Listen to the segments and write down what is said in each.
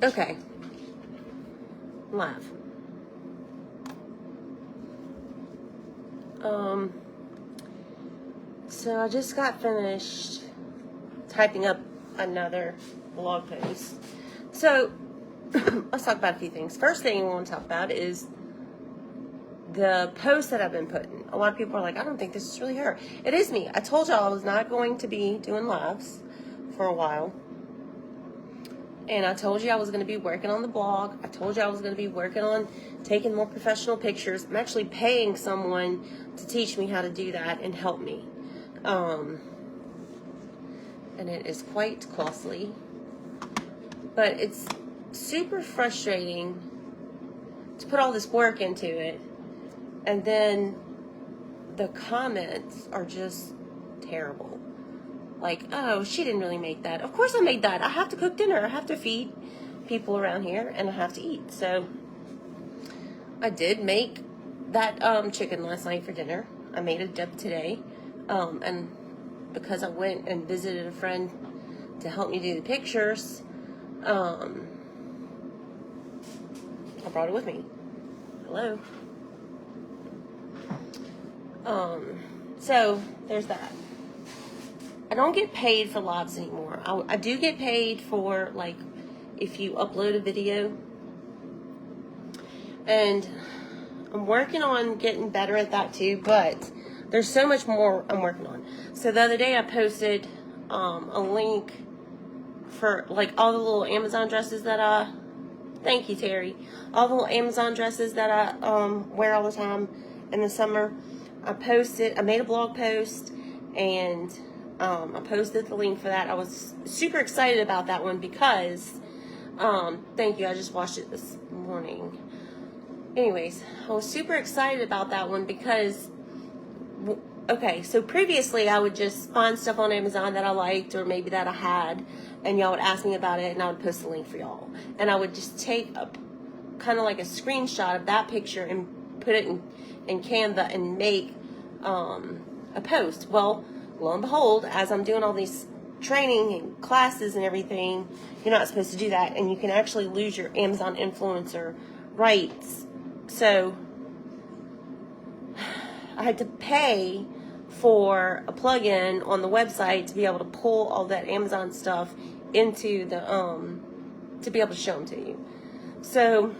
Okay. Live. So I just got finished typing up another blog post. So let's talk about a few things. First thing we want to talk about is the post that I've been putting. A lot of people are like, I don't think this is really her. It is me. I told y'all I was not going to be doing lives for a while. And I told you I was going to be working on the blog. I told you I was going to be working on taking more professional pictures. I'm actually paying someone to teach me how to do that and help me. And it is quite costly. But it's super frustrating to put all this work into it. And then the comments are just terrible. Like, oh, she didn't really make that. Of course I made that. I have to cook dinner. I have to feed people around here, and I have to eat. So I did make that chicken last night for dinner. I made it up today. And because I went and visited a friend to help me do the pictures, I brought it with me. Hello. So there's that. I don't get paid for lives anymore. I do get paid for, like, if you upload a video. And I'm working on getting better at that too, but there's so much more I'm working on. So the other day I posted a link for, like, all the little Amazon dresses that thank you, Terry. All the little Amazon dresses that I wear all the time in the summer. I made a blog post, and I posted the link for that. I was super excited about that one because, thank you, I just watched it this morning. Anyways, I was super excited about that one because, okay, so previously I would just find stuff on Amazon that I liked or maybe that I had, and y'all would ask me about it, and I would post the link for y'all. And I would just take a kind of like a screenshot of that picture and put it in Canva and make a post. Well, lo and behold, as I'm doing all these training and classes and everything, you're not supposed to do that, and you can actually lose your Amazon influencer rights. So I had to pay for a plugin on the website to be able to pull all that Amazon stuff into the to be able to show them to you. So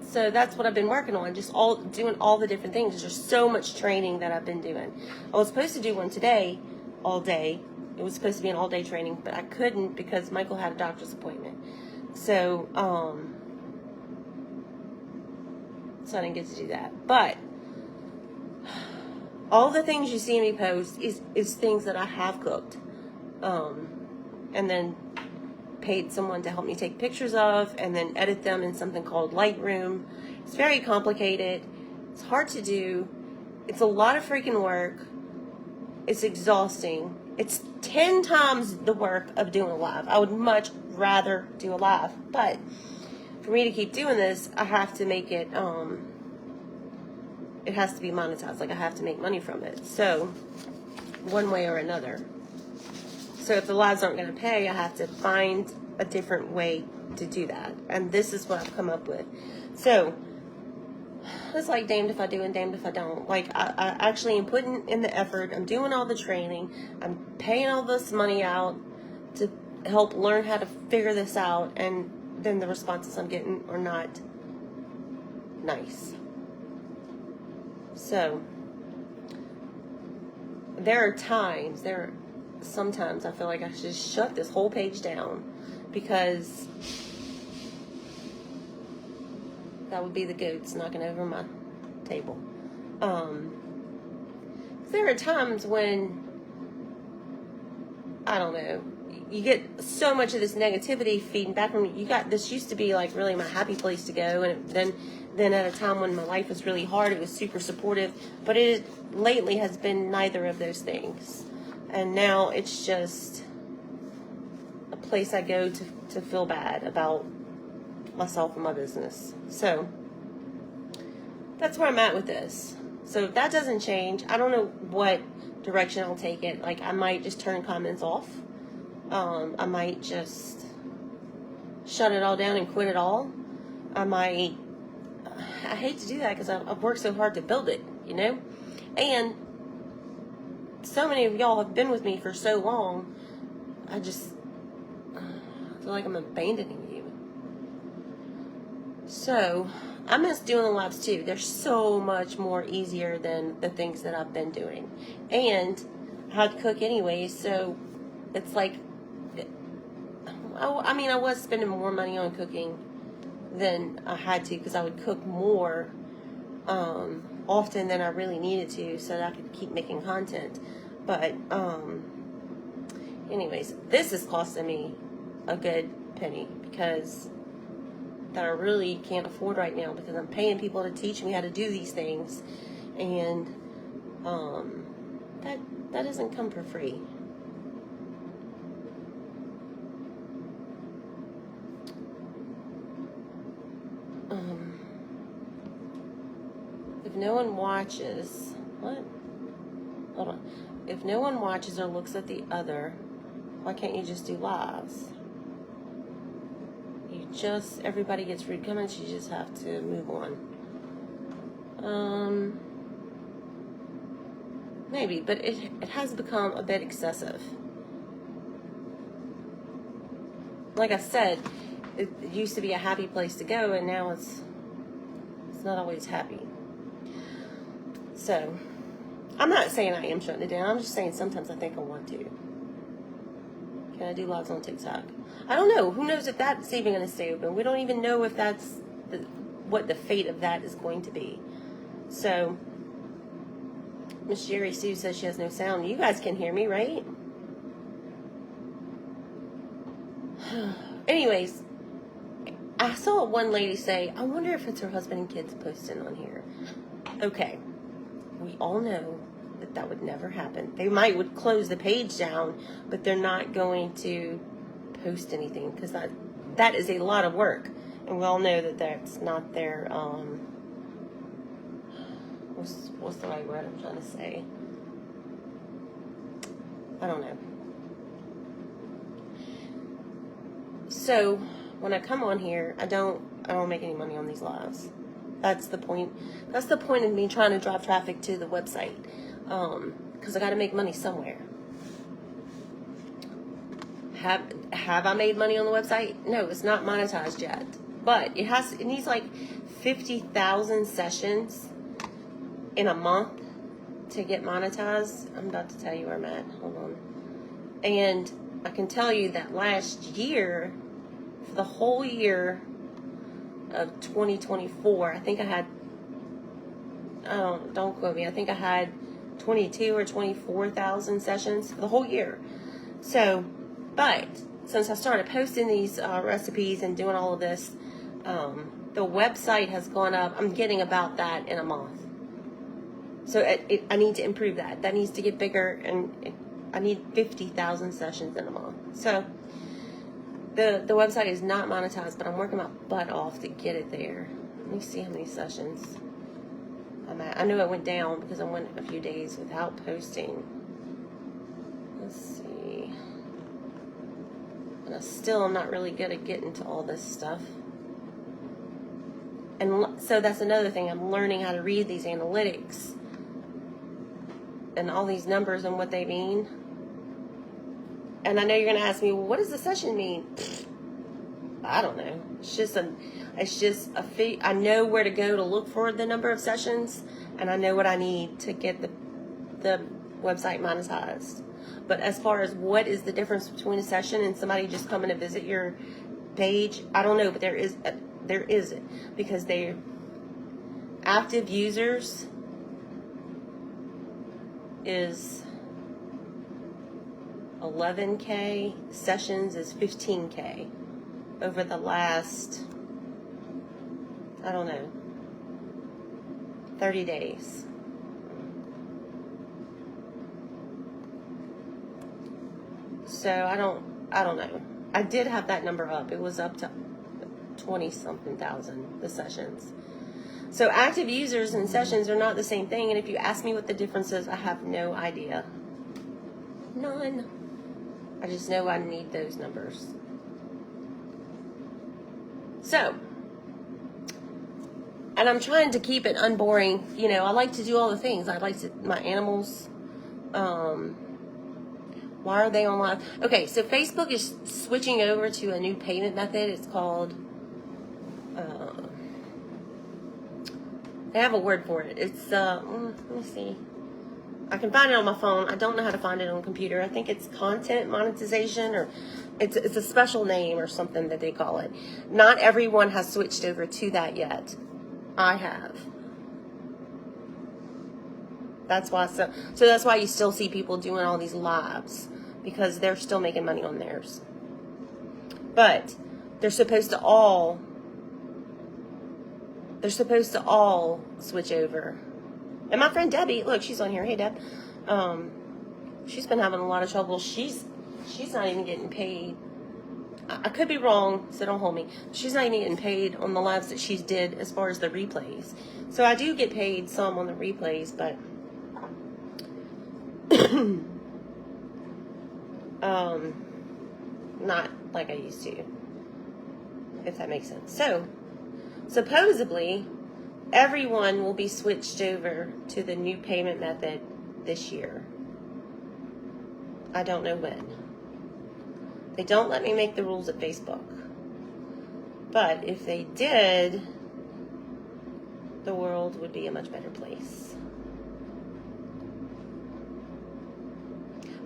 so that's what I've been working on, just doing all the different things. There's just so much training that I've been doing. I was supposed to do one today, all day. It was supposed to be an all-day training, but I couldn't because Michael had a doctor's appointment. So, so I didn't get to do that. But all the things you see me post is things that I have cooked, and then paid someone to help me take pictures of and then edit them in something called Lightroom. It's very complicated. It's hard to do. It's a lot of freaking work. It's exhausting. It's 10 times the work of doing a live. I would much rather do a live, but for me to keep doing this, I have to make it, it has to be monetized. Like, I have to make money from it. So, one way or another. So if the lives aren't going to pay, I have to find a different way to do that. And this is what I've come up with. So it's like damned if I do and damned if I don't. Like, I actually am putting in the effort. I'm doing all the training. I'm paying all this money out to help learn how to figure this out. And then the responses I'm getting are not nice. So sometimes I feel like I should just shut this whole page down, because that would be the goats knocking over my table. There are times when, I don't know, you get so much of this negativity feeding back from you. This used to be like really my happy place to go, and then at a time when my life was really hard, it was super supportive, but it lately has been neither of those things. And now it's just a place I go to feel bad about myself and my business. So that's where I'm at with this. So if that doesn't change, I don't know what direction I'll take it. Like, I might just turn comments off. I might just shut it all down and quit it all. I hate to do that because I've worked so hard to build it, you know? And so many of y'all have been with me for so long, I just feel like I'm abandoning you. So, I miss doing the lives too. They're so much more easier than the things that I've been doing. And I had to cook anyway, so it's like, I mean, I was spending more money on cooking than I had to because I would cook more often than I really needed to so that I could keep making content. But anyways, this is costing me a good penny because that I really can't afford right now because I'm paying people to teach me how to do these things, and that doesn't come for free. If no one watches, what? Hold on. If no one watches or looks at the other, why can't you just do lives? Everybody gets rude comments, you just have to move on. Maybe, but it has become a bit excessive. Like I said, it used to be a happy place to go, and now it's not always happy. So, I'm not saying I am shutting it down. I'm just saying sometimes I think I want to. Can I do lives on TikTok? I don't know. Who knows if that's even going to stay open? We don't even know if that's what the fate of that is going to be. So, Miss Jerry Sue says she has no sound. You guys can hear me, right? Anyways, I saw one lady say, I wonder if it's her husband and kids posting on here. Okay. We all know that would never happen. They would close the page down, but they're not going to post anything because that is a lot of work, and we all know that that's not their what's the right word I'm trying to say? I don't know. So when I come on here, I don't make any money on these lives. That's the point. That's the point of me trying to drive traffic to the website, because I got to make money somewhere. Have I made money on the website? No, it's not monetized yet, but it needs like 50,000 sessions in a month to get monetized. I'm about to tell you where I'm at. Hold on. And I can tell you that last year, for the whole year of 2024, I think I had, don't quote me, I think I had 22 or 24,000 sessions for the whole year. So, but since I started posting these recipes and doing all of this, the website has gone up. I'm getting about that in a month. So I need to improve that. That needs to get bigger, and I need 50,000 sessions in a month. So the website is not monetized, but I'm working my butt off to get it there. Let me see how many sessions I'm at. I know it went down because I went a few days without posting. Let's see. And I still am not really good at getting to all this stuff. And so that's another thing. I'm learning how to read these analytics and all these numbers and what they mean. And I know you're going to ask me, well, what does the session mean? I don't know. It's just a fee. I know where to go to look for the number of sessions, and I know what I need to get the website monetized. But as far as what is the difference between a session and somebody just coming to visit your page, I don't know, but there is because they're active users is 11K, sessions is 15K over the last, I don't know, 30 days. So I don't know. I did have that number up. It was up to 20-something thousand, the sessions. So active users and sessions are not the same thing. And if you ask me what the difference is, I have no idea. None. I just know I need those numbers. So, and I'm trying to keep it unboring. You know, I like to do all the things. I like to, my animals, why are they on live? Okay, so Facebook is switching over to a new payment method. It's called, they have a word for it. It's, let me see. I can find it on my phone. I don't know how to find it on a computer. I think it's content monetization, or it's a special name or something that they call it. Not everyone has switched over to that yet. I have. That's why, so that's why you still see people doing all these lives, because they're still making money on theirs. But they're supposed to all switch over. And my friend Debbie, look, she's on here. Hey, Deb. She's been having a lot of trouble. She's not even getting paid. I could be wrong, so don't hold me. She's not even getting paid on the lives that she did as far as the replays. So I do get paid some on the replays, but not like I used to, if that makes sense. So supposedly everyone will be switched over to the new payment method this year. I don't know when. They don't let me make the rules at Facebook. But if they did, the world would be a much better place.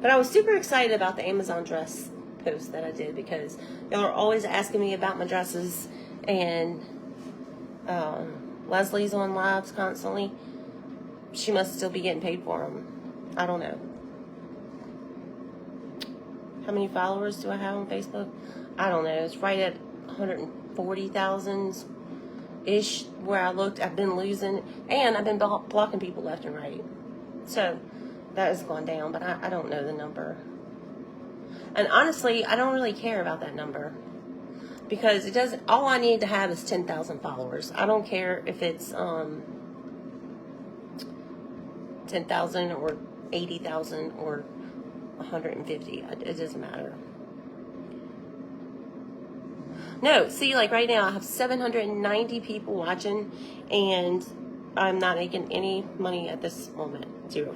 But I was super excited about the Amazon dress post that I did, because y'all are always asking me about my dresses, and Leslie's on lives constantly. She must still be getting paid for them. I don't know. How many followers do I have on Facebook? I don't know. It's right at 140,000-ish where I looked. I've been losing, and I've been blocking people left and right. So that has gone down, but I don't know the number. And honestly, I don't really care about that number, because it doesn't, all I need to have is 10,000 followers. I don't care if it's 10,000 or 80,000 or 150. It doesn't matter. No, see, like right now I have 790 people watching, and I'm not making any money at this moment. 0.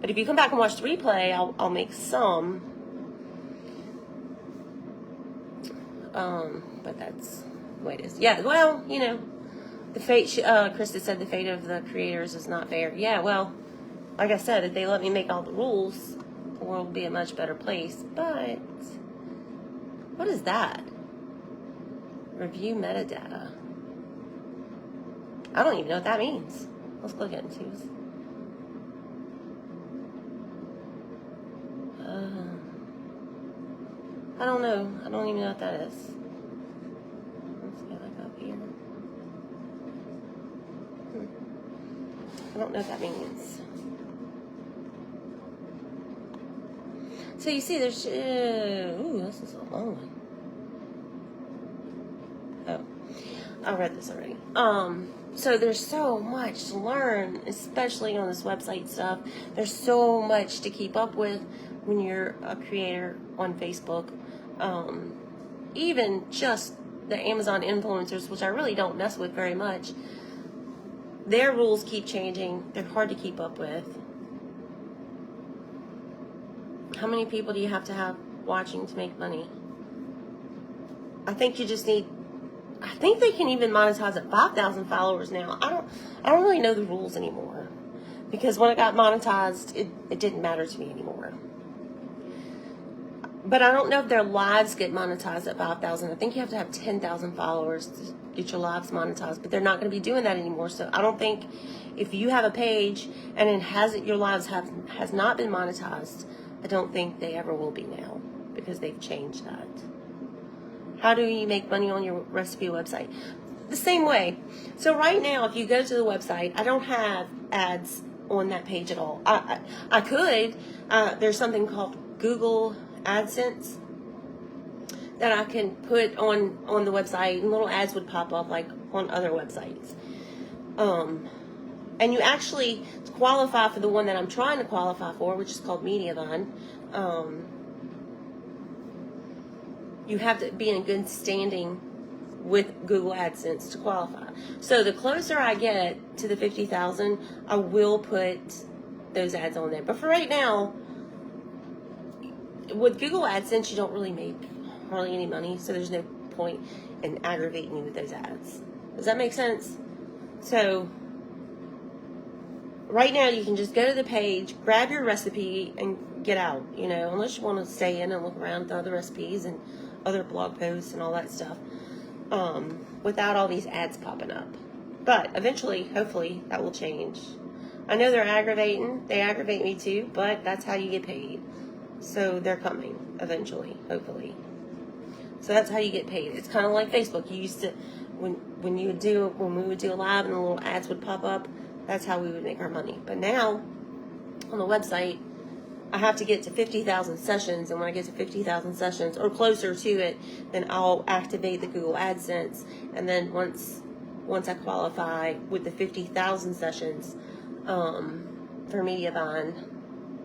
But if you come back and watch the replay, I'll make some. But that's the way it is. Yeah, well, you know, the fate, Krista said the fate of the creators is not fair. Yeah, well, like I said, if they let me make all the rules, the world would be a much better place. But what is that? Review metadata. I don't even know what that means. Let's look at it and see what's... I don't know. I don't even know what that is. Let's get like up here. I don't know what that means. So you see, there's... ooh, this is a long one. Oh, I read this already. So there's so much to learn, especially on this website stuff. There's so much to keep up with when you're a creator on Facebook. Even just the Amazon influencers, which I really don't mess with very much. Their rules keep changing. They're hard to keep up with. How many people do you have to have watching to make money? I think you just need... I think they can even monetize at 5,000 followers now. I don't really know the rules anymore, because when it got monetized, it didn't matter to me anymore. But I don't know if their lives get monetized at 5,000. I think you have to have 10,000 followers to get your lives monetized, but they're not going to be doing that anymore. So I don't think, if you have a page and it hasn't, your lives has not been monetized, I don't think they ever will be now, because they've changed that. How do you make money on your recipe website? The same way. So right now, if you go to the website, I don't have ads on that page at all. I could. There's something called Google AdSense that I can put on the website, and little ads would pop up like on other websites. And you actually qualify for the one that I'm trying to qualify for, which is called Mediavine. You have to be in good standing with Google AdSense to qualify. So the closer I get to the 50,000, I will put those ads on there. But for right now, with Google AdSense, you don't really make hardly any money, so there's no point in aggravating me with those ads. Does that make sense? So right now, you can just go to the page, grab your recipe, and get out, you know, unless you want to stay in and look around at the other recipes and other blog posts and all that stuff, without all these ads popping up. But eventually, hopefully, that will change. I know they're aggravating. They aggravate me too, but that's how you get paid. So they're coming eventually, hopefully. So that's how you get paid. It's kind of like Facebook. You used to, when we would do a live and the little ads would pop up, that's how we would make our money. But now, on the website, I have to get to 50,000 sessions, and when I get to 50,000 sessions, or closer to it, then I'll activate the Google AdSense, and then once I qualify with the 50,000 sessions for Mediavine,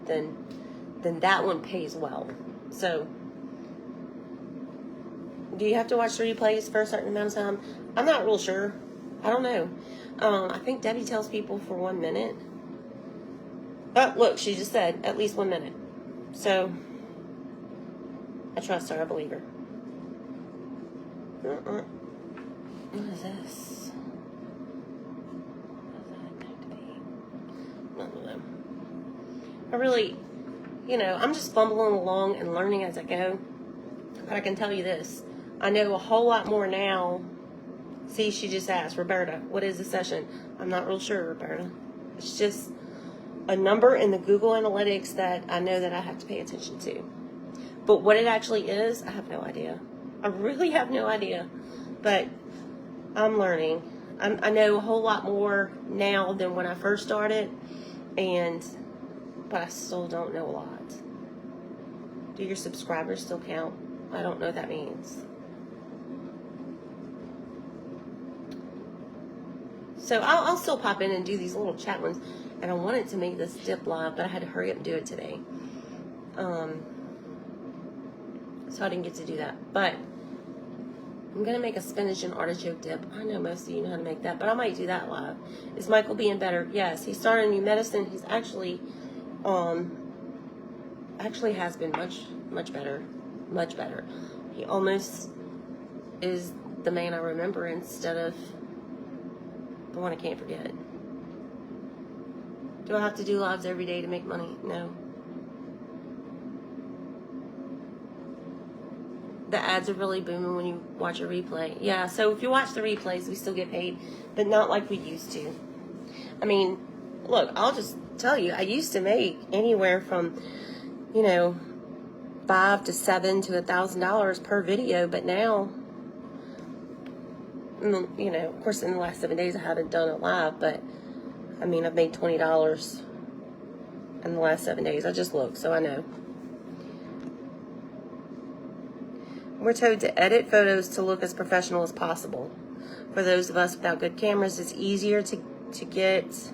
then that one pays well. So, do you have to watch the replays for a certain amount of time? I'm not real sure. I don't know. I think Debbie tells people for 1 minute. Oh, look, she just said at least 1 minute. So, I trust her. I believe her. What is this? I don't know. I really, I'm just fumbling along and learning as I go. But I can tell you this. I know a whole lot more now. See, she just asked, Roberta, what is the session? I'm not real sure, Roberta. It's just a number in the Google Analytics that I know that I have to pay attention to. But what it actually is, I have no idea. I really have no idea. But I'm learning. I know a whole lot more now than when I first started, but I still don't know a lot. Do your subscribers still count? I don't know what that means. So I'll still pop in and do these little chat ones. And I wanted to make this dip live, but I had to hurry up and do it today. So I didn't get to do that. But I'm going to make a spinach and artichoke dip. I know most of you know how to make that, but I might do that live. Is Michael being better? Yes. He started a new medicine. He's actually has been much better. Much better. He almost is the man I remember instead of the one I can't forget. Do I have to do lives every day to make money? No. The ads are really booming when you watch a replay. Yeah, so if you watch the replays, we still get paid, but not like we used to. I mean, look, I'll just tell you, I used to make anywhere from, $5 to $7 to $1,000 per video, but now, of course, in the last 7 days I haven't done it live, but I mean, I've made $20 in the last 7 days. I just looked, so I know. We're told to edit photos to look as professional as possible. For those of us without good cameras, it's easier to get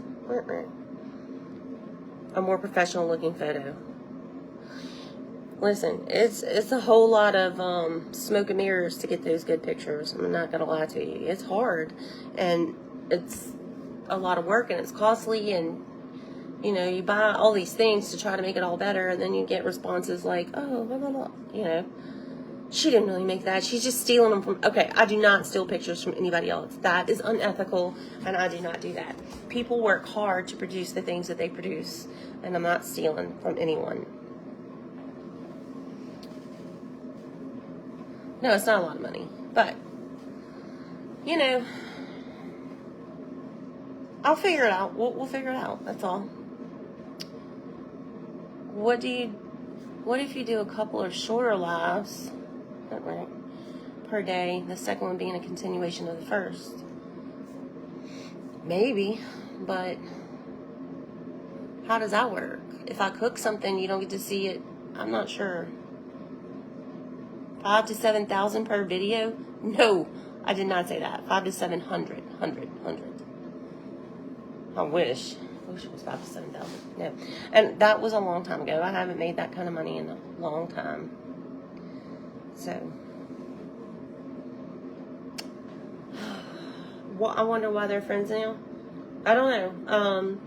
a more professional looking photo. Listen, it's a whole lot of smoke and mirrors to get those good pictures. I'm not going to lie to you. It's hard, and it's a lot of work, and it's costly, and you buy all these things to try to make it all better, and then you get responses like, oh, blah, blah, blah. She didn't really make that. She's just stealing them from... Okay, I do not steal pictures from anybody else. That is unethical, and I do not do that. People work hard to produce the things that they produce, and I'm not stealing from anyone. No, it's not a lot of money, but, I'll figure it out. We'll figure it out. That's all. What if you do a couple of shorter lives per day, the second one being a continuation of the first? Maybe, but how does that work? If I cook something, you don't get to see it. I'm not sure. 5 to 7,000 per video? No, I did not say that. 5 to 700. I wish it was 5,000 to 7,000. No, and that was a long time ago. I haven't made that kind of money in a long time. So, I wonder why they're friends now. I don't know.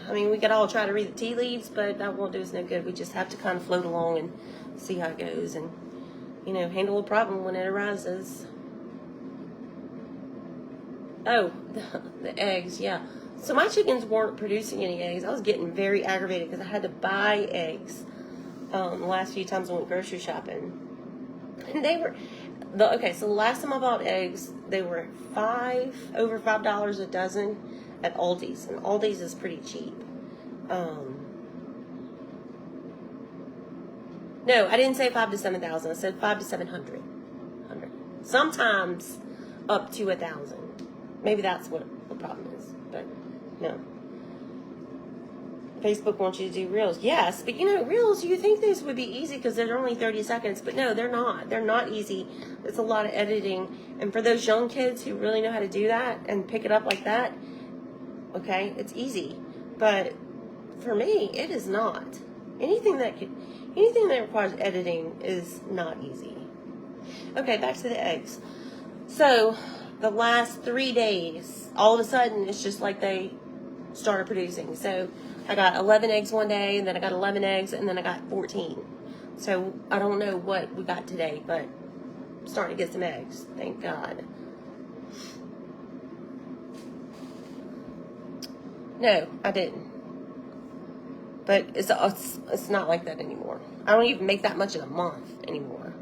I mean, we could all try to read the tea leaves, but that won't do us no good. We just have to kind of float along and see how it goes, and handle a problem when it arises. Oh, the eggs, yeah. So my chickens weren't producing any eggs. I was getting very aggravated because I had to buy eggs the last few times I went grocery shopping. And they were, okay, so the last time I bought eggs, they were over $5 a dozen at Aldi's. And Aldi's is pretty cheap. No, I didn't say 5,000 to 7,000. I said 5,000 to 700. Sometimes up to 1,000. Maybe that's what the problem is, but no. Facebook wants you to do reels. Yes, but reels, you think these would be easy because they're only 30 seconds, but no, they're not. They're not easy. It's a lot of editing. And for those young kids who really know how to do that and pick it up like that, okay, it's easy. But for me, it is not. Anything that requires editing is not easy. Okay, back to the eggs. So the last 3 days, all of a sudden, it's just like they started producing. So I got 11 eggs one day, and then I got 11 eggs, and then I got 14. So I don't know what we got today, but I'm starting to get some eggs. Thank God. No, I didn't. But it's not like that anymore. I don't even make that much in a month anymore.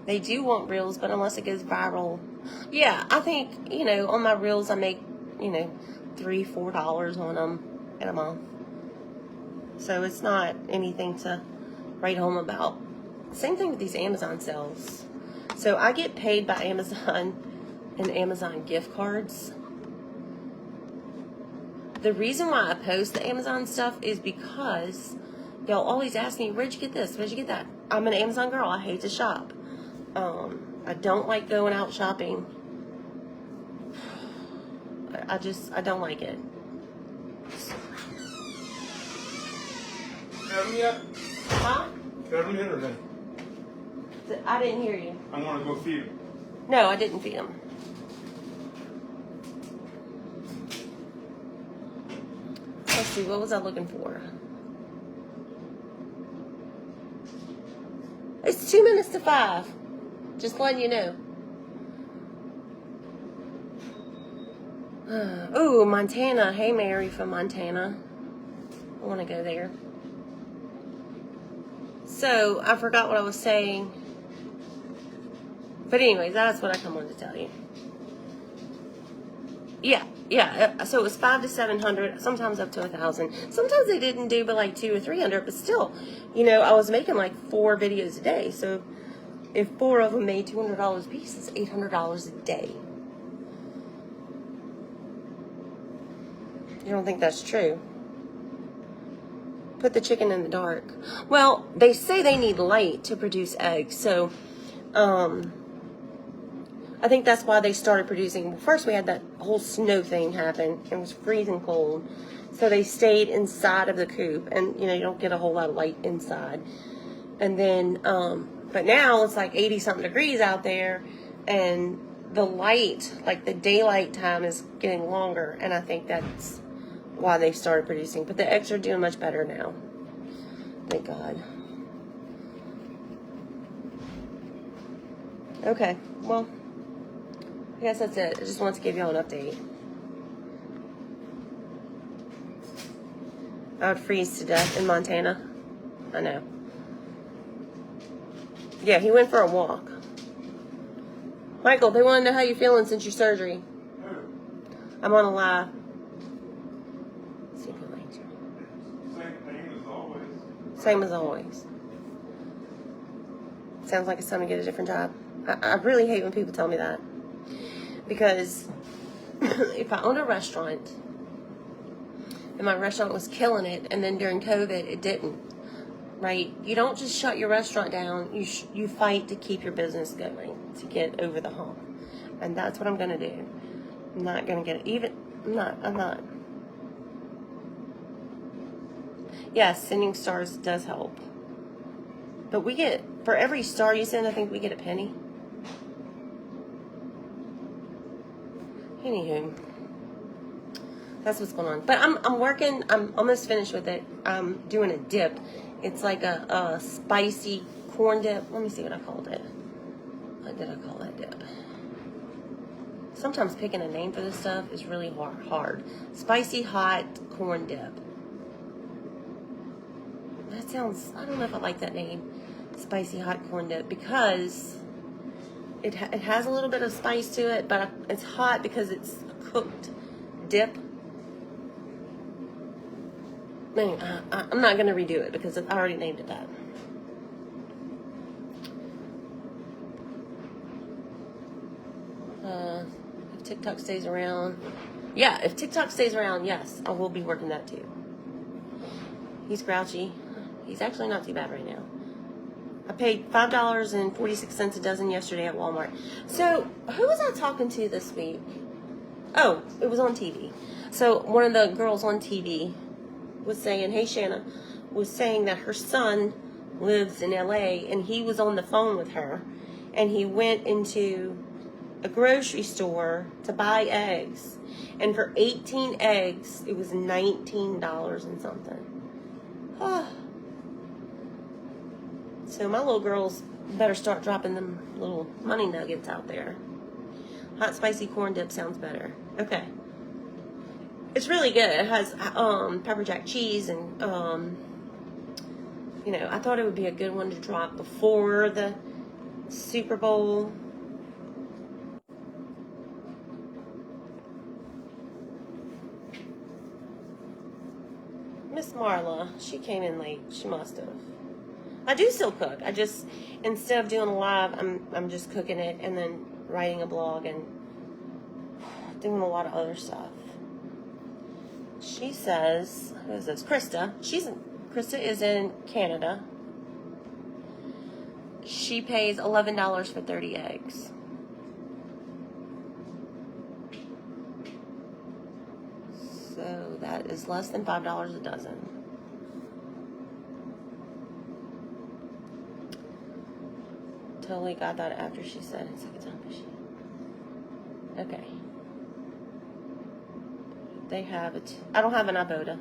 They do want reels, but unless it goes viral. Yeah, I think, on my reels I make, $3, $4 on them in a month. So it's not anything to write home about. Same thing with these Amazon sales. So I get paid by Amazon and Amazon gift cards. The reason why I post the Amazon stuff is because they'll always ask me, where'd you get this? Where'd you get that? I'm an Amazon girl. I hate to shop. I don't like going out shopping. I don't like it. Fed them yet? Huh? Fed them yet or no? I didn't hear you. I want to go feed them. No, I didn't feed them. Let's see, what was I looking for? It's 2 minutes to 5. Just letting you know. Ooh, Montana. Hey, Mary from Montana. I want to go there. So, I forgot what I was saying. But anyways, that's what I come on to tell you. Yeah. So it was 500 to 700, sometimes up to 1,000. Sometimes they didn't do but like 200 or 300, but still, I was making like 4 videos a day. So if 4 of them made $200 a piece, it's $800 a day. You don't think that's true? Put the chicken in the dark. Well, they say they need light to produce eggs. So, I think that's why they started producing. Well, first we had that whole snow thing happen. It was freezing cold. So they stayed inside of the coop. And, you don't get a whole lot of light inside. And then, but now it's like 80-something degrees out there. And the light, like the daylight time is getting longer. And I think that's why they started producing. But the eggs are doing much better now. Thank God. Okay, well, I guess that's it. I just wanted to give y'all an update. I would freeze to death in Montana. I know. Yeah, he went for a walk. Michael, they want to know how you're feeling since your surgery. I'm on a live. Same as always. Sounds like it's time to get a different job. I really hate when people tell me that. Because if I own a restaurant and my restaurant was killing it, and then during COVID it didn't, right? You don't just shut your restaurant down. You fight to keep your business going, to get over the hump. And that's what I'm going to do. I'm not gonna get it. Even I'm not. Yes, sending stars does help. But we get, for every star you send, I think we get a penny. Anywho, that's what's going on. But I'm working. I'm almost finished with it. I'm doing a dip. It's like a spicy corn dip. Let me see what I called it. What did I call that dip? Sometimes picking a name for this stuff is really hard. Spicy hot corn dip. That sounds, I don't know if I like that name. Spicy hot corn dip, because it has a little bit of spice to it, but it's hot because it's a cooked dip. Man, I'm not going to redo it because I already named it that. If TikTok stays around. Yeah, if TikTok stays around, yes, I will be working that too. He's grouchy. He's actually not too bad right now. I paid $5.46 a dozen yesterday at Walmart. So, who was I talking to this week? Oh, it was on TV. So, one of the girls on TV was saying, hey, Shanna, was saying that her son lives in LA, and he was on the phone with her, and he went into a grocery store to buy eggs, and for 18 eggs, it was $19 and something. Oh. So my little girls better start dropping them little money nuggets out there. Hot spicy corn dip sounds better. Okay. It's really good. It has pepper jack cheese and you know, I thought it would be a good one to drop before the Super Bowl. Miss Marla, she came in late. She must have. I do still cook. I just, instead of doing a live, I'm just cooking it and then writing a blog and doing a lot of other stuff. She says, who is this? Krista. Krista is in Canada. She pays $11 for 30 eggs. So that is less than $5 a dozen. Totally got that after she said it. Second time. Okay. They have it. I don't have an Ibotta.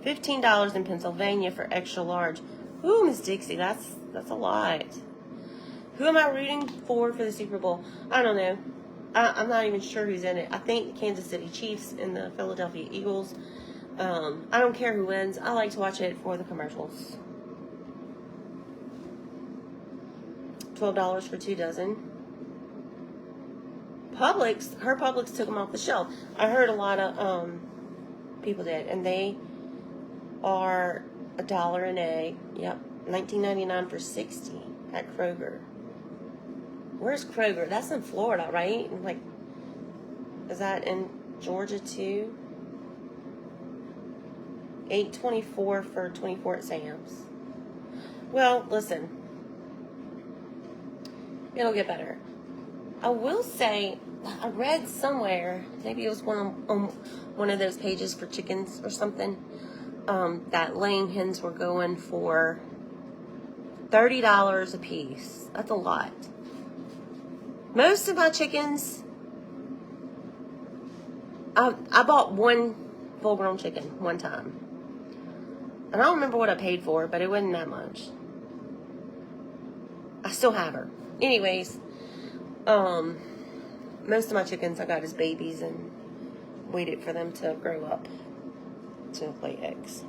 $15 in Pennsylvania for extra large. Ooh, Miss Dixie, that's a lot. Who am I rooting for the Super Bowl? I don't know. I'm not even sure who's in it. I think the Kansas City Chiefs and the Philadelphia Eagles. I don't care who wins. I like to watch it for the commercials. $12 for 2 dozen. Publix, her Publix took them off the shelf. I heard a lot of people did, and they are $1 an egg. Yep, $19.99 for 60 at Kroger. Where's Kroger? That's in Florida, right? Like, is that in Georgia too? $8.24 for 24 at Sam's. Well, listen, it'll get better. I will say, I read somewhere, maybe it was on one of those pages for chickens or something, that laying hens were going for $30 a piece. That's a lot. Most of my chickens, I bought one full-grown chicken one time. And I don't remember what I paid for it, but it wasn't that much. I still have her. Anyways, most of my chickens I got as babies and waited for them to grow up to lay eggs.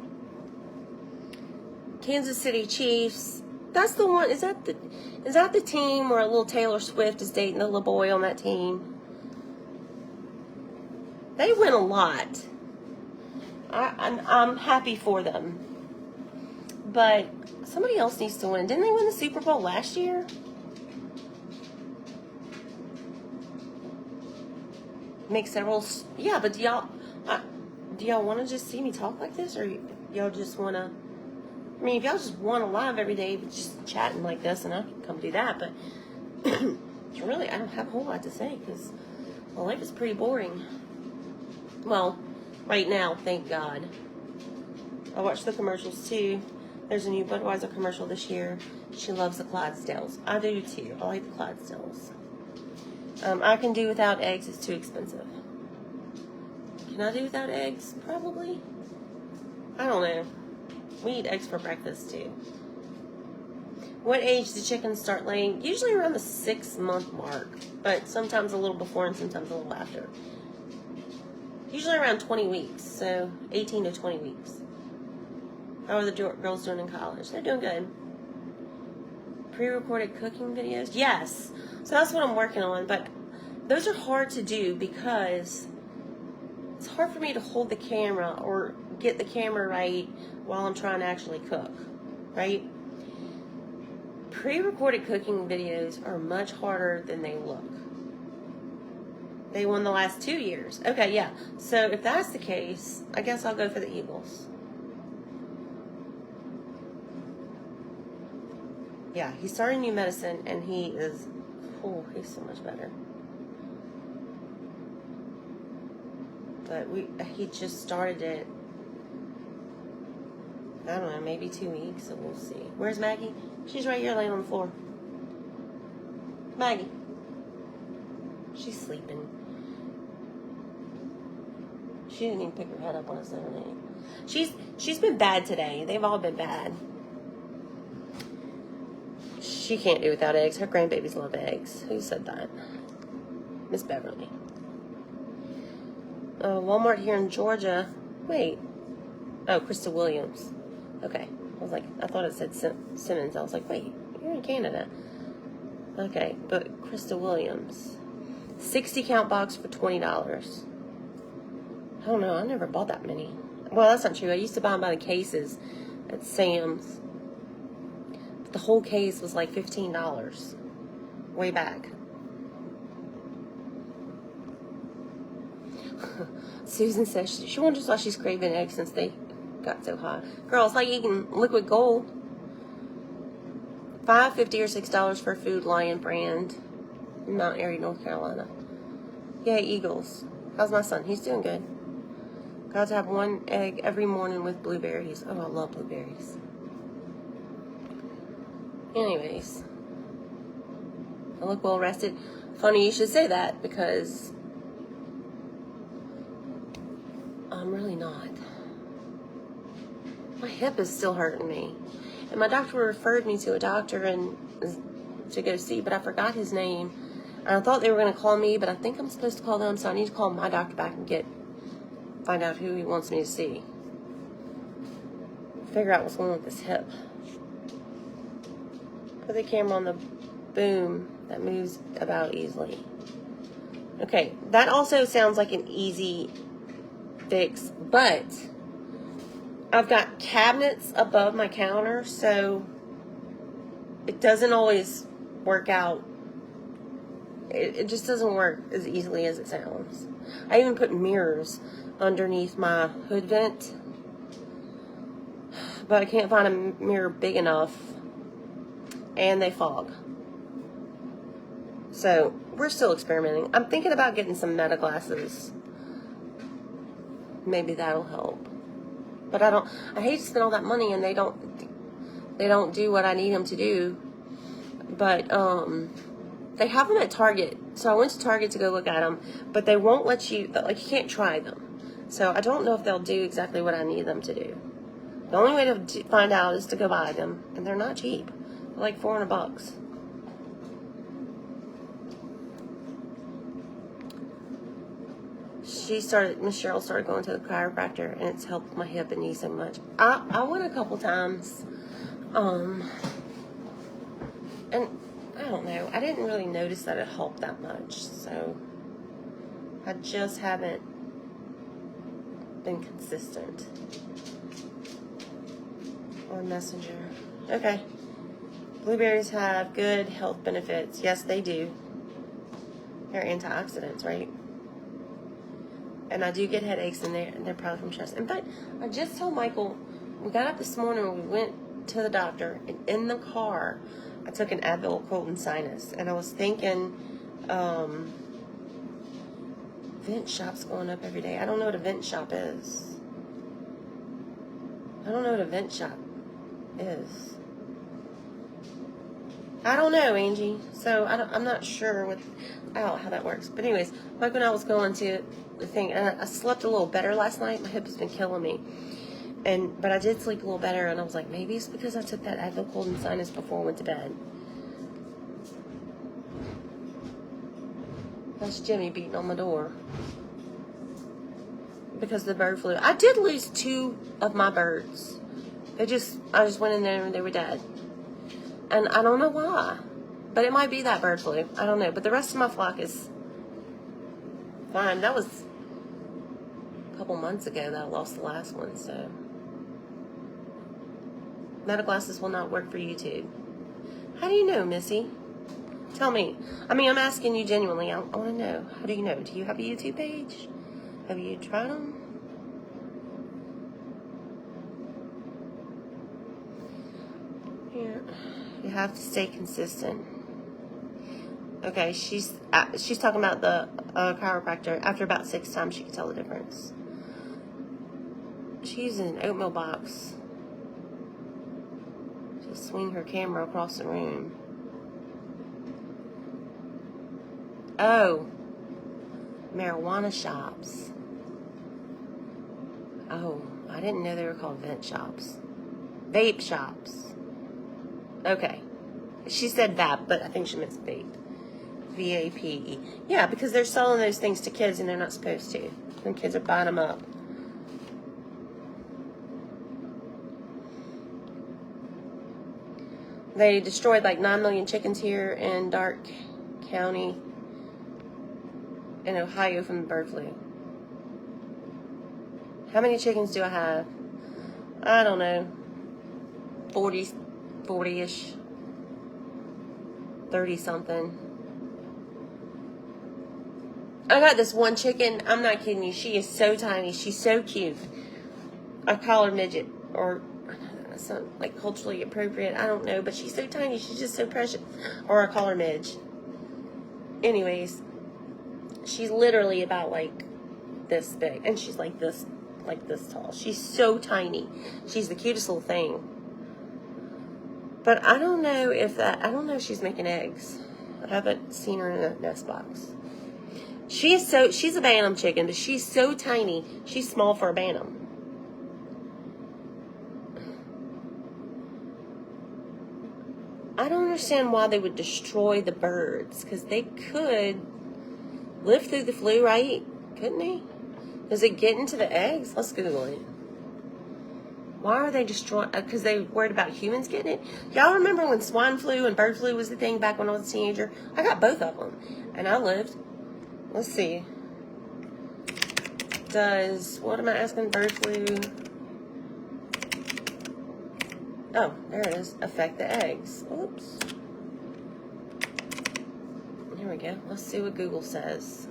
Kansas City Chiefs. That's the one. Is that the team where a little Taylor Swift is dating the little boy on that team? They win a lot. I'm happy for them. But somebody else needs to win. Didn't they win the Super Bowl last year? Make several. Yeah, but do y'all want to just see me talk like this, or y'all just want to? I mean, if y'all just want to live every day, just chatting like this, and I can come do that. But really, I don't have a whole lot to say because Well, life is pretty boring. Well, right now, thank God. I watch the commercials too. There's a new Budweiser commercial this year. She loves the Clydesdales. I do too. I like the Clydesdales. I can do without eggs. It's too expensive. Can I do without eggs? Probably. I don't know. We eat eggs for breakfast too. What age do chickens start laying? Usually around the 6-month mark, but sometimes a little before and sometimes a little after. Usually around 20 weeks, so 18 to 20 weeks. How are the girls doing in college? They're doing good. Pre-recorded cooking videos? Yes. So that's what I'm working on, but those are hard to do because it's hard for me to hold the camera or get the camera right while I'm trying to actually cook, right? Pre-recorded cooking videos are much harder than they look. They won the last 2 years. Okay, yeah. So if that's the case, I guess I'll go for the Eagles. Yeah, he started new medicine and he's so much better. But he just started it, I don't know, maybe 2 weeks, so we'll see. Where's Maggie? She's right here laying on the floor. Maggie. She's sleeping. She didn't even pick her head up on a Saturday. She's been bad today. They've all been bad. She can't do without eggs. Her grandbabies love eggs. Who said that? Miss Beverly. Walmart here in Georgia. Wait. Oh, Krista Williams. Okay. I was like, I thought it said Simmons. I was like, wait, you're in Canada. Okay, but Krista Williams. 60-count box for $20. I don't know. I never bought that many. Well, that's not true. I used to buy them by the cases at Sam's. But the whole case was like $15 way back. Susan says she wonders why she's craving eggs since they got so high. Girl, it's like eating liquid gold. $5.50 or $6 for Food Lion brand, Mount Airy, North Carolina. Yay, Eagles. How's my son? He's doing good. Got to have 1 egg every morning with blueberries. Oh, I love blueberries. Anyways, I look well rested. Funny you should say that because I'm really not. My hip is still hurting me. And my doctor referred me to a doctor to go see, but I forgot his name. And I thought they were going to call me, but I think I'm supposed to call them, so I need to call my doctor back and find out who he wants me to see. Figure out what's going on with this hip. Put the camera on the boom that moves about easily. Okay, that also sounds like an easy fix, but I've got cabinets above my counter, so it doesn't always work out. It just doesn't work as easily as it sounds. I even put mirrors underneath my hood vent, but I can't find a mirror big enough, and they fog. So we're still experimenting. I'm thinking about getting some meta glasses. Maybe that'll help. But I hate to spend all that money and they don't do what I need them to do. But they have them at Target. So I went to Target to go look at them, but they won't let you, like, you can't try them. So I don't know if they'll do exactly what I need them to do. The only way to find out is to go buy them, and they're not cheap. They're like $400. Miss Cheryl started going to the chiropractor, and it's helped my hip and knee so much. I went a couple times, and I don't know, I didn't really notice that it helped that much, so I just haven't been consistent. Or Messenger. Okay. Blueberries have good health benefits. Yes, they do. They're antioxidants, right? And I do get headaches, and they're probably from stress. In fact, I just told Michael, we got up this morning, we went to the doctor, and in the car, I took an Advil cold and sinus, and I was thinking, Vent shop's going up every day. I don't know what a vent shop is. I don't know what a vent shop is. I don't know, Angie. So I'm not sure how that works. But anyways, like when I was going to the thing, and I slept a little better last night. My hip has been killing me. But I did sleep a little better, and I was like, maybe it's because I took that Advil cold and sinus before I went to bed. That's Jimmy beating on my door. Because of the bird flu. I did lose 2 of my birds. I just went in there and they were dead. And I don't know why. But it might be that bird flu. I don't know. But the rest of my flock is fine. That was a couple months ago that I lost the last one, so. Meta glasses will not work for YouTube. How do you know, Missy? Tell me. I mean, I'm asking you genuinely. I want to know. How do you know? Do you have a YouTube page? Have you tried them? Yeah. You have to stay consistent. Okay, she's talking about the chiropractor. After about 6 times, she could tell the difference. She's using an oatmeal box to swing her camera across the room. Oh, marijuana shops. Oh, I didn't know they were called vent shops. Vape shops. Okay. She said vape, but I think she meant vape. V-A-P-E. Yeah, because they're selling those things to kids and they're not supposed to. And kids are buying them up. They destroyed like 9 million chickens here in Dark County in Ohio from the bird flu. How many chickens do I have? I don't know. 40-ish. 30-something. I got this one chicken. I'm not kidding you. She is so tiny. She's so cute. I call her midget. Or, that's not like culturally appropriate. I don't know. But she's so tiny. She's just so precious. Or I call her midge. Anyways. She's literally about like this big. And she's like this tall. She's so tiny. She's the cutest little thing. But I don't know if she's making eggs. I haven't seen her in a nest box. She's a Bantam chicken, but she's so tiny. She's small for a Bantam. I don't understand why they would destroy the birds, because they could live through the flu, right? Couldn't they? Does it get into the eggs? Let's Google it. Why are they destroying? Because they worried about humans getting it? Y'all remember when swine flu and bird flu was the thing back when I was a teenager? I got both of them. And I lived. Let's see. What am I asking? Bird flu. Oh, there it is. Affect the eggs. Oops. Here we go. Let's see what Google says.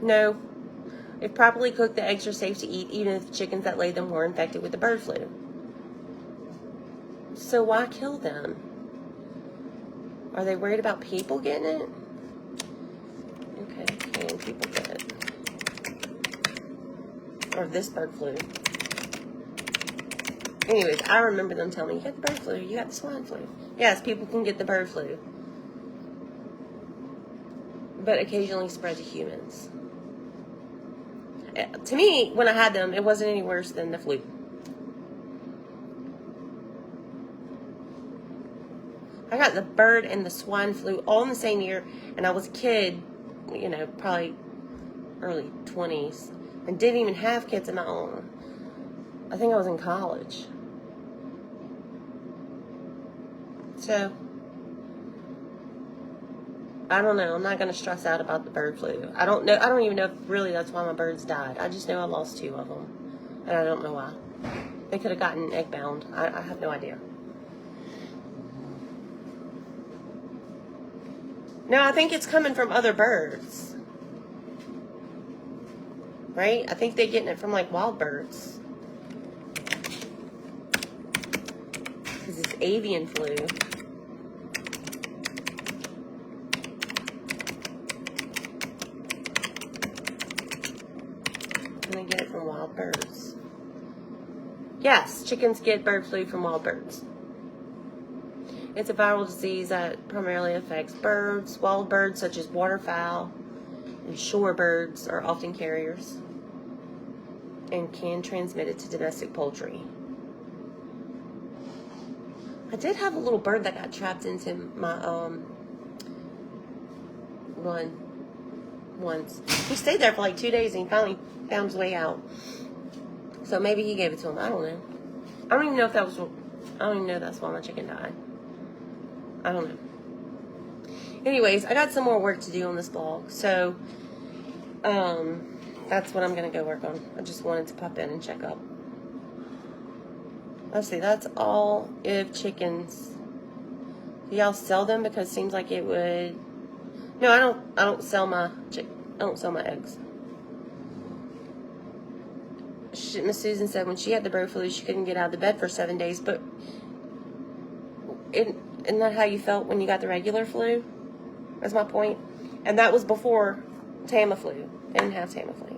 No. If properly cooked, the eggs are safe to eat, even if the chickens that laid them were infected with the bird flu. So why kill them? Are they worried about people getting it? Okay, can people get it? Or this bird flu. Anyways, I remember them telling me, you got the bird flu, you got the swine flu. Yes, people can get the bird flu. But occasionally spread to humans. To me, when I had them, it wasn't any worse than the flu. I got the bird and the swine flu all in the same year, and I was a kid, probably early 20s, and didn't even have kids of my own. I think I was in college. So, I don't know. I'm not going to stress out about the bird flu. I don't know. I don't even know if really that's why my birds died. I just know I lost 2 of them. And I don't know why. They could have gotten egg bound. I have no idea. No, I think it's coming from other birds. Right? I think they're getting it from like wild birds. Because it's avian flu. Can they get it from wild birds? Yes, chickens get bird flu from wild birds. It's a viral disease that primarily affects birds. Wild birds such as waterfowl and shorebirds are often carriers and can transmit it to domestic poultry. I did have a little bird that got trapped into my run once. He stayed there for like 2 days and he finally found his way out. So maybe he gave it to him. I don't know. I don't even know if that was. I don't even know that's why my chicken died. I don't know. Anyways, I got some more work to do on this blog, so that's what I'm gonna go work on. I just wanted to pop in and check up. Let's see, that's all if chickens. Do y'all sell them? Because it seems like it would. No, I don't sell my eggs. Miss Susan said when she had the bird flu, she couldn't get out of the bed for 7 days. But isn't that how you felt when you got the regular flu? That's my point. And that was before Tamiflu. They didn't have Tamiflu.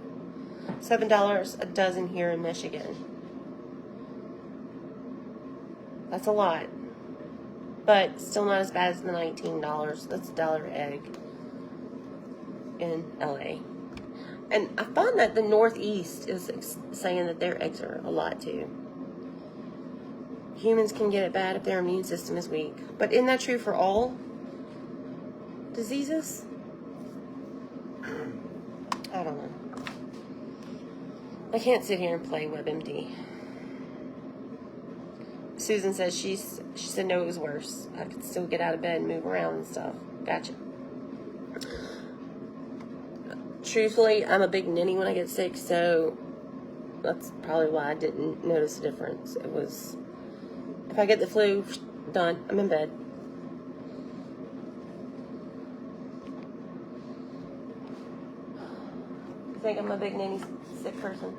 $7 a dozen here in Michigan. That's a lot. But still not as bad as the $19. That's $1 egg in LA. And I found that the Northeast is saying that their eggs are a lot too. Humans can get it bad if their immune system is weak. But isn't that true for all diseases? I don't know. I can't sit here and play WebMD. Susan says she said no, it was worse. I could still get out of bed and move around and stuff. Gotcha. Truthfully, I'm a big ninny when I get sick, so that's probably why I didn't notice a difference. It was, if I get the flu, done. I'm in bed. You think I'm a big ninny sick person?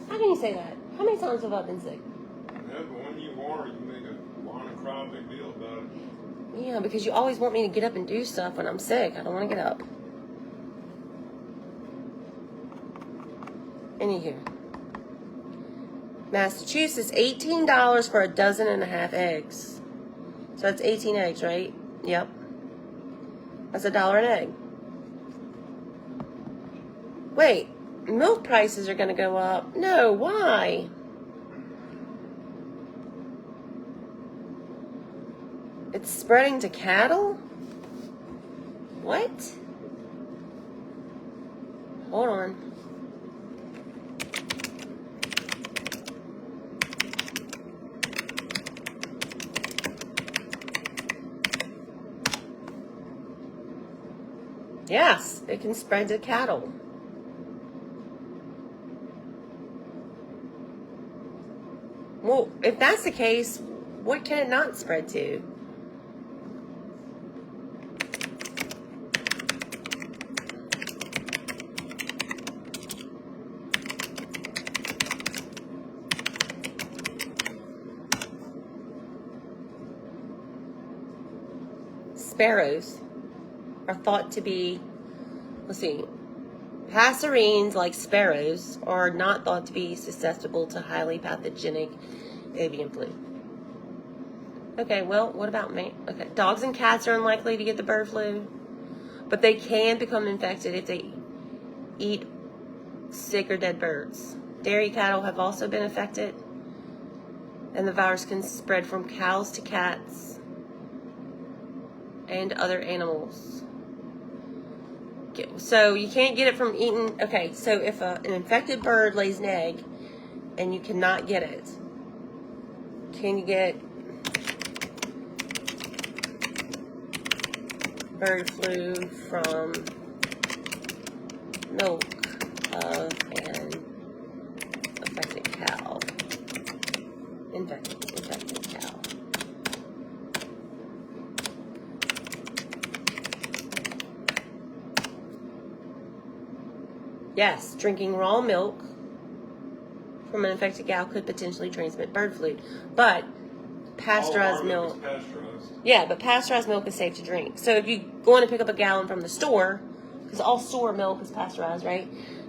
How can you say that? How many times have I been sick? Yeah, but when you are, you make a whine and cry big deal about it. Yeah, because you always want me to get up and do stuff when I'm sick. I don't want to get up. Anywho. Massachusetts, $18 for a dozen and a half eggs. So that's 18 eggs, right? Yep. That's $1 an egg. Wait, milk prices are going to go up. No, why? It's spreading to cattle? What? Hold on. Yes, it can spread to cattle. Well, if that's the case, what can it not spread to? Sparrows are thought to be, let's see, passerines, like sparrows, are not thought to be susceptible to highly pathogenic avian flu. Okay, well, what about me? Okay, dogs and cats are unlikely to get the bird flu, but they can become infected if they eat sick or dead birds. Dairy cattle have also been affected, and the virus can spread from cows to cats and other animals. So you can't get it from eating. Okay, so if an infected bird lays an egg and you cannot get it, can you get bird flu from milk of an affected cow? Infected cow. Yes, drinking raw milk from an infected cow could potentially transmit bird flu, but pasteurized milk. Pasteurized. Yeah, but pasteurized milk is safe to drink. So if you go in and pick up a gallon from the store, because all store milk is pasteurized, right?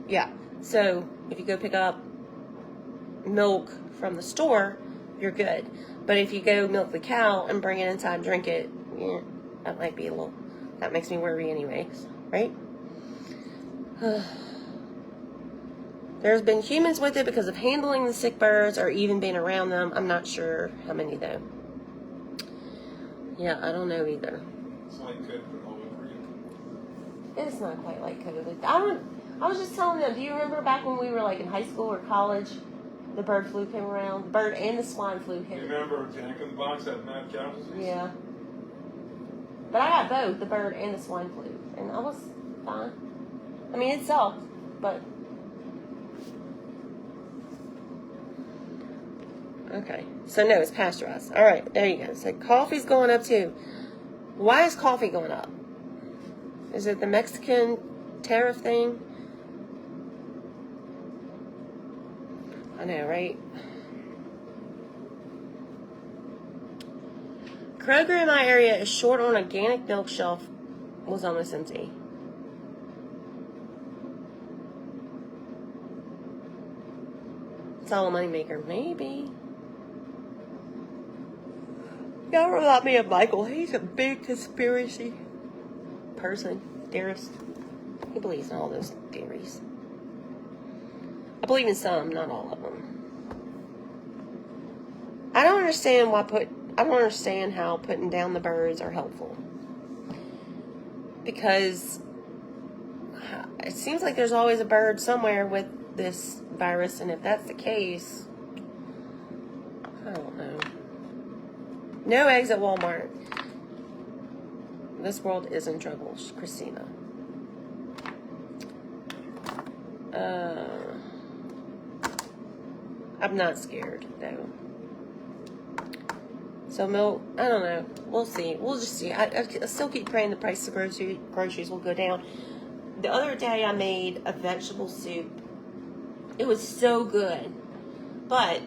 Yeah. So if you go pick up milk from the store, you're good. But if you go milk the cow and bring it inside and drink it, yeah, that might be a little, that makes me worry anyways, right? There's been humans with it because of handling the sick birds or even being around them. I'm not sure how many though. Yeah, I don't know either. It's like COVID all over again. It's not quite like COVID. I was just telling them, do you remember back when we were like in high school or college, the bird flu came around? The bird and the swine flu hit. You remember Jack in the Box, that mad cow disease? Yeah. But I got both, the bird and the swine flu. And I was fine. I mean, it sucked, but... Okay. So, no, it's pasteurized. All right, there you go. So, coffee's going up, too. Why is coffee going up? Is it the Mexican tariff thing? I know, right? Kroger in my area is short on organic milk shelf. Was almost empty. It's all a moneymaker. Maybe. Y'all remind me of Michael. He's a big conspiracy person, theorist. He believes in all those theories. I believe in some, not all of them. I don't understand how putting down the birds are helpful. Because it seems like there's always a bird somewhere with this virus, and if that's the case, I don't know. No eggs at Walmart. This world is in trouble, Christina. I'm not scared, though. So milk, I don't know. We'll see. We'll just see. I still keep praying the price of groceries will go down. The other day I made a vegetable soup. It was so good. But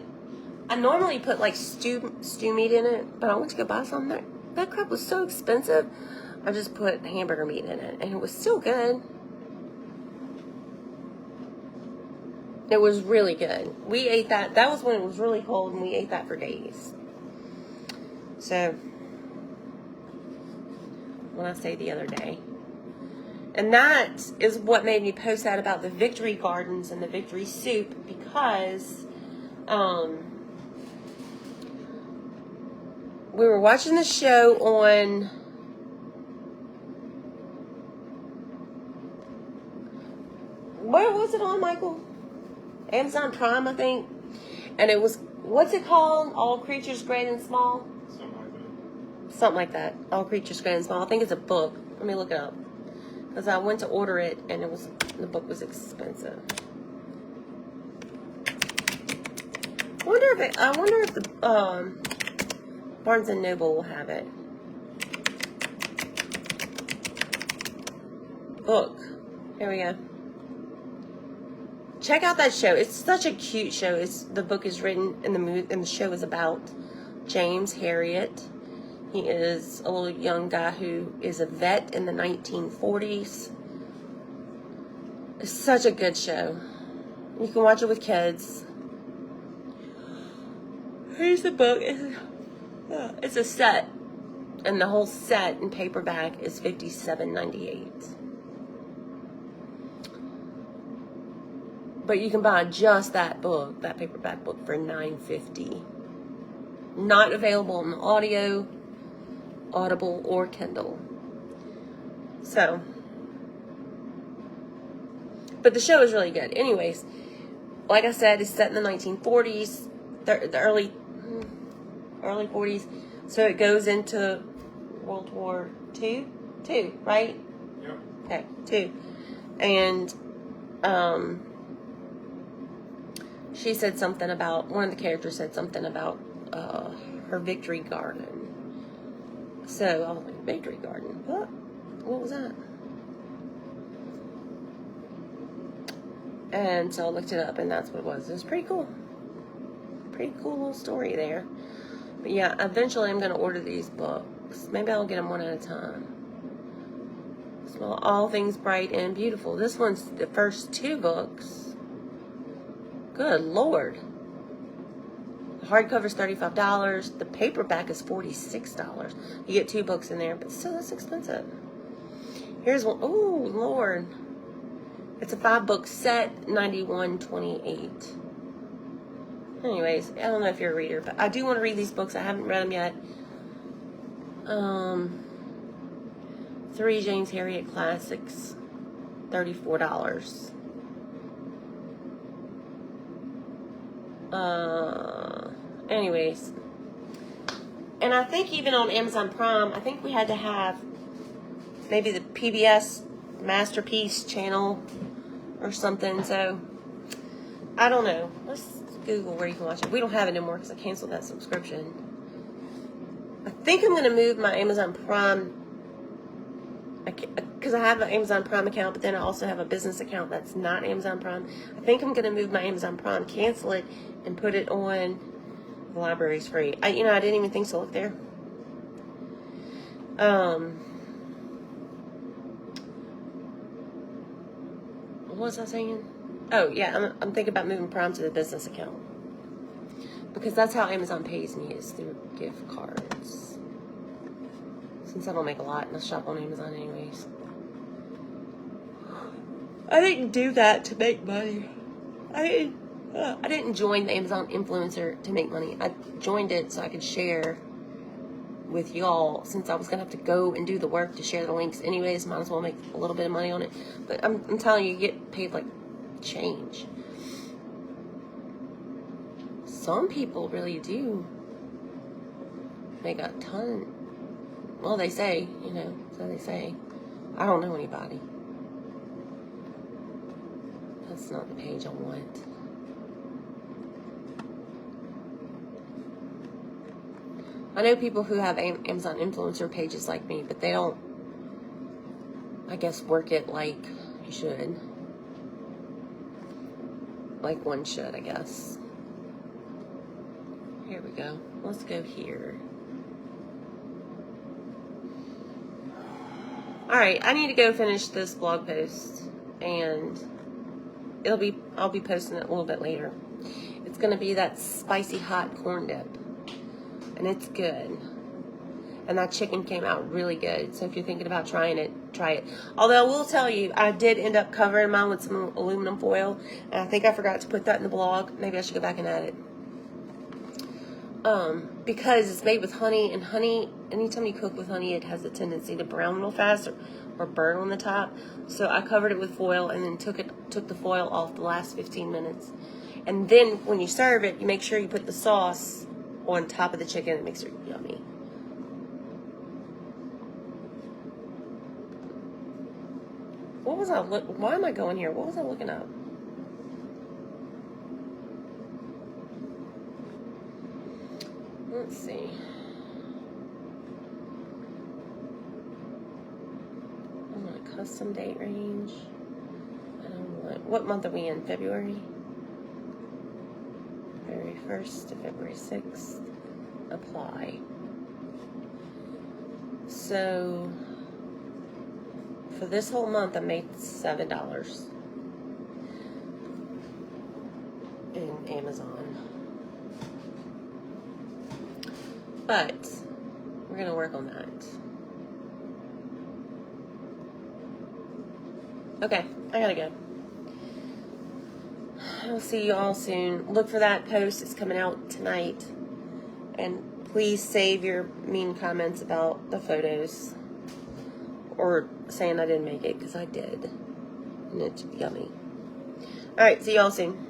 I normally put like stew meat in it, but I went to go buy some. That crap was so expensive. I just put hamburger meat in it, and it was still good. It was really good. We ate that. That was when it was really cold, and we ate that for days. So, when I say the other day. And that is what made me post that about the Victory Gardens and the Victory Soup, because we were watching the show on where was it on, Michael? Amazon Prime, I think. And it was, what's it called? All Creatures Great and Small? Something like that. All Creatures Great and Small. I think it's a book. Let me look it up. Because I went to order it and the book was expensive. I wonder if the Barnes and Noble will have it. Book. Here we go. Check out that show. It's such a cute show. The book is written and the show is about James Herriot. He is a little young guy who is a vet in the 1940s. It's such a good show. You can watch it with kids. Here's the book. It's a set. And the whole set in paperback is $57.98. But you can buy just that book, that paperback book, for $9.50. Not available in audio, Audible, or Kindle. So, but the show is really good. Anyways, like I said, it's set in the 1940s, the early 40s. So it goes into World War II, right? Yep. Okay, 2. And she said something about, one of the characters said something about her Victory Garden. So I was like, Victory Garden? What was that? And so I looked it up, and that's what it was. It was pretty cool. Pretty cool little story there. But yeah, eventually I'm going to order these books. Maybe I'll get them one at a time. Well, All Things Bright and Beautiful. This one's the first 2 books. Good Lord. The hardcover's $35. The paperback is $46. You get 2 books in there, but still that's expensive. Here's one. Oh, Lord. It's a 5-book set, $91.28. Anyways, I don't know if you're a reader, but I do want to read these books. I haven't read them yet. 3 James Harriet Classics, $34. Anyways. And I think even on Amazon Prime, I think we had to have maybe the PBS Masterpiece channel or something. So, I don't know. Let's Google where you can watch it. We don't have it anymore because I canceled that subscription. I think I'm going to move my Amazon Prime, because I have an Amazon Prime account, but then I also have a business account that's not Amazon Prime. I think I'm going to move my Amazon Prime, cancel it, and put it on the library's free. I didn't even think to look there. What was I saying? Oh, yeah, I'm thinking about moving Prime to the business account. Because that's how Amazon pays me, is through gift cards. Since I don't make a lot and I shop on Amazon anyways. I didn't do that to make money. I didn't join the Amazon influencer to make money. I joined it so I could share with y'all, since I was going to have to go and do the work to share the links anyways. Might as well make a little bit of money on it. But I'm telling you, you get paid like change. Some people really do make a ton. Well, they say, so they say. I don't know anybody. That's not the page I want. I know people who have Amazon influencer pages like me, but they don't, I guess, work it like you should. Like one should, I guess. Here we go. Let's go here. Alright, I need to go finish this blog post, and I'll be posting it a little bit later. It's gonna be that spicy hot corn dip. And it's good. And that chicken came out really good. So if you're thinking about trying it, try it. Although I will tell you, I did end up covering mine with some aluminum foil. And I think I forgot to put that in the blog. Maybe I should go back and add it. Because it's made with honey. And honey, anytime you cook with honey, it has a tendency to brown real fast or burn on the top. So I covered it with foil and then took the foil off the last 15 minutes. And then when you serve it, you make sure you put the sauce on top of the chicken. It makes it yummy. What was I why am I going here? What was I looking up? Let's see. I'm on a custom date range. I don't want, what month are we in? February? February 1st to February 6th. Apply. So for this whole month, I made $7 in Amazon. But we're gonna work on that. Okay, I gotta go. I'll see you all soon. Look for that post. It's coming out tonight. And please save your mean comments about the photos. Or saying I didn't make it, because I did. And it's yummy. Alright, see y'all soon.